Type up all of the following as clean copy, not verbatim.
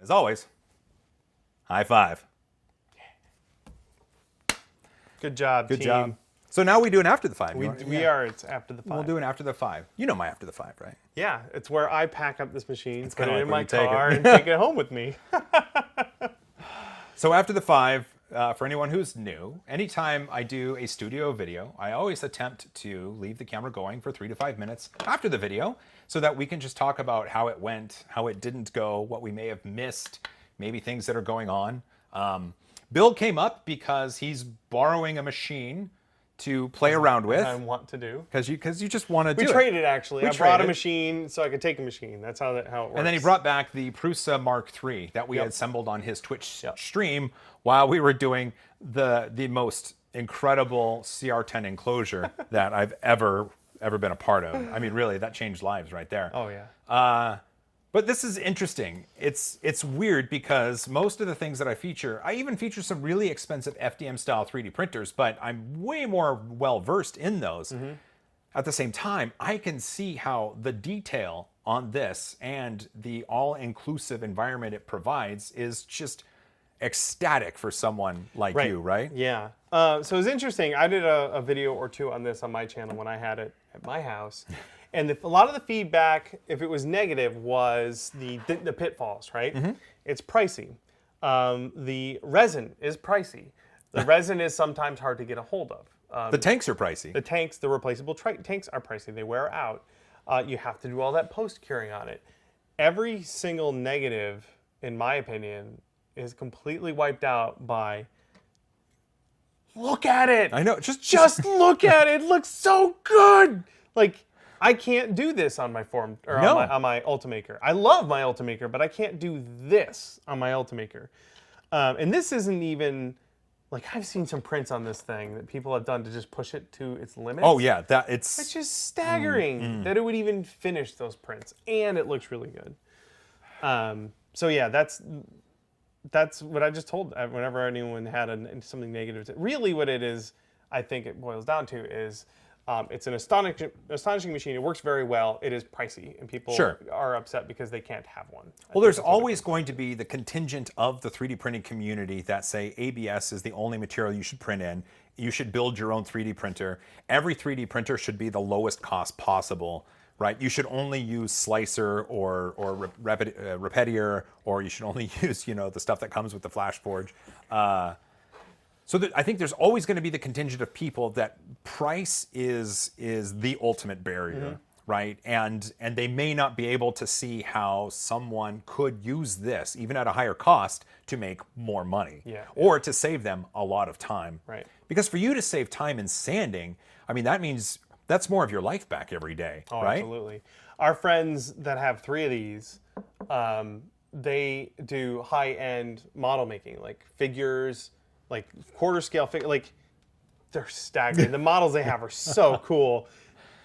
As always, high five. Good job, Good team. job. So now we do an after the 5. We are. It's after the 5. We'll do an after the 5. You know my after the 5, right? Yeah, it's where I pack up this machine, put it like in when my you take car, it. and take it home with me. So after the 5, for anyone who's new, anytime I do a studio video, I always attempt to leave the camera going for 3 to 5 minutes after the video so that we can just talk about how it went, how it didn't go, what we may have missed, maybe things that are going on. Bill came up because he's borrowing a machine to play around with. I want to do. Because you just want to do it. We traded, actually. We I brought a traded. machine so I could take a machine. That's how it works. And then he brought back the Prusa Mark III that we Yep. had assembled on his Twitch Yep. stream while we were doing the most incredible CR10 enclosure that I've ever been a part of. I mean, really, that changed lives right there. Oh, yeah. But this is interesting. It's weird because most of the things that I even feature some really expensive FDM-style 3D printers, but I'm way more well-versed in those. Mm-hmm. At the same time, I can see how the detail on this and the all-inclusive environment it provides is just ecstatic for someone like you, right? Yeah. So it was interesting. I did a video or two on this on my channel when I had it at my house. And a lot of the feedback, if it was negative, was the pitfalls, right? Mm-hmm. It's pricey. The resin is pricey. The resin is sometimes hard to get a hold of. The tanks are pricey. The replaceable tanks are pricey. They wear out. You have to do all that post-curing on it. Every single negative, in my opinion, is completely wiped out by, look at it. I know. Just look at it. It looks so good. Like, I can't do this on my form or on my Ultimaker. I love my Ultimaker, but I can't do this on my Ultimaker. And this isn't even like, I've seen some prints on this thing that people have done to just push it to its limits. Oh yeah, It's just staggering that it would even finish those prints, and it looks really good. So yeah, that's what I just told whenever anyone had something negative. Really, what it is, I think it boils down to is. It's an astonishing machine. It works very well. It is pricey, and people are upset because they can't have one. Well, there's always going to be the contingent of the 3D printing community that say ABS is the only material you should print in. You should build your own 3D printer. Every 3D printer should be the lowest cost possible, right? You should only use Slicer or Repetier, or you should only use the stuff that comes with the FlashForge. So I think there's always going to be the contingent of people that price is the ultimate barrier, right? And they may not be able to see how someone could use this, even at a higher cost, to make more money, or to save them a lot of time. Right. Because for you to save time in sanding, I mean, that means that's more of your life back every day, right? Absolutely. Our friends that have 3 of these, they do high-end model making, like figures, like quarter scale figure, like they're staggering. The models they have are so cool,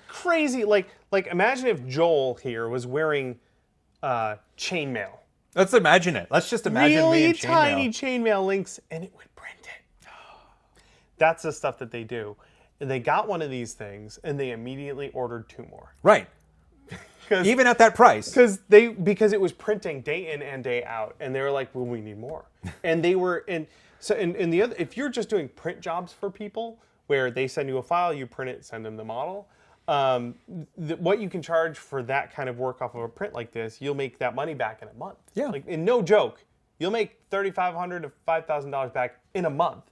crazy. Like imagine if Joel here was wearing chainmail. Let's imagine it. Let's just imagine me in chainmail. Really tiny chainmail links, and it would print it. That's the stuff that they do. And they got one of these things, and they immediately ordered 2 more. Right. Even at that price. Because it was printing day in and day out, and they were like, well, we need more. And they were in. So in the other, if you're just doing print jobs for people where they send you a file, you print it, send them the model, what you can charge for that kind of work off of a print like this, you'll make that money back in a month. Yeah. Like, and no joke, you'll make $3,500 to $5,000 back in a month.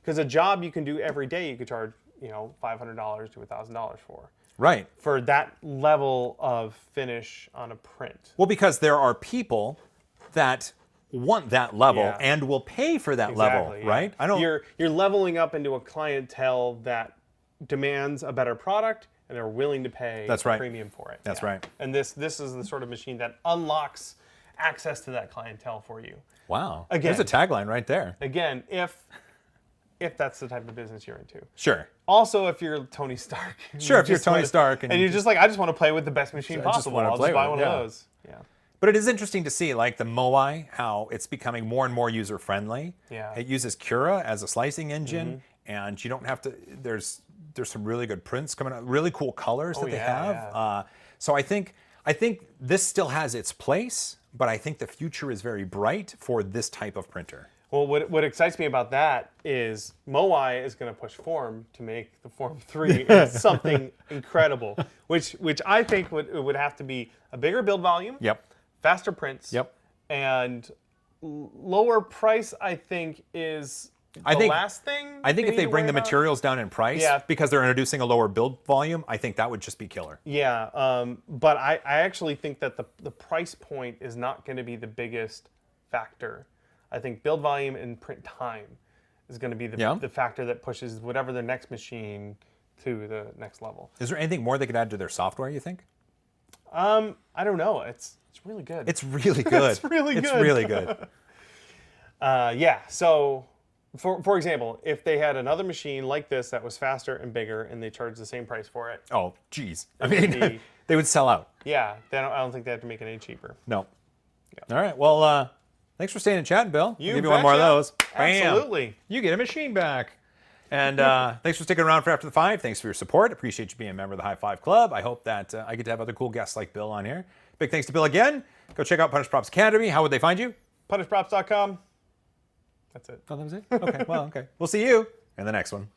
Because a job you can do every day, you could charge $500 to $1,000 for. Right. For that level of finish on a print. Well, because there are people that want that level and will pay for that level, right? You're leveling up into a clientele that demands a better product, and they're willing to pay a premium for it. That's right. And this is the sort of machine that unlocks access to that clientele for you. Wow. Again, there's a tagline right there. Again, if that's the type of business you're into. Sure. Also, if you're Tony Stark. Sure, if you're Tony Stark. And you're just like, I just want to play with the best machine possible. I'll just buy one of those. Yeah. But it is interesting to see, like the Moai, how it's becoming more and more user-friendly. Yeah. It uses Cura as a slicing engine, and you don't have to, there's some really good prints coming out, really cool colors that they have. Yeah. So I think I think this still has its place, but I think the future is very bright for this type of printer. Well, what excites me about that is Moai is going to push Form to make the Form 3 into something incredible, which I think would have to be a bigger build volume, Yep. faster prints, Yep. and lower price, I think, is last thing. I think if they bring the about. materials down in price, Yeah. because they're introducing a lower build volume, I think that would just be killer. Yeah, but I actually think that the price point is not going to be the biggest factor. I think build volume and print time is going to be the factor that pushes whatever their next machine to the next level. Is there anything more they could add to their software, you think? I don't know. It's really good. It's really good. It's really good. It's really good. Yeah. So, for example, if they had another machine like this that was faster and bigger, and they charged the same price for it, Oh, geez. I mean, they would sell out. yeah, then I don't think they have to make it any cheaper. No. All right. Well, thanks for staying and chatting, Bill. You I'll give you one more of betcha. those. Bam. Absolutely. You get a machine back. And thanks for sticking around for After the Five. Thanks for your support. Appreciate you being a member of the High Five Club. I hope that I get to have other cool guests like Bill on here. Big thanks to Bill again. Go check out Punish Props Academy. How would they find you? PunishProps.com. That's it. Oh, that was it? Okay. Well, okay. We'll see you in the next one.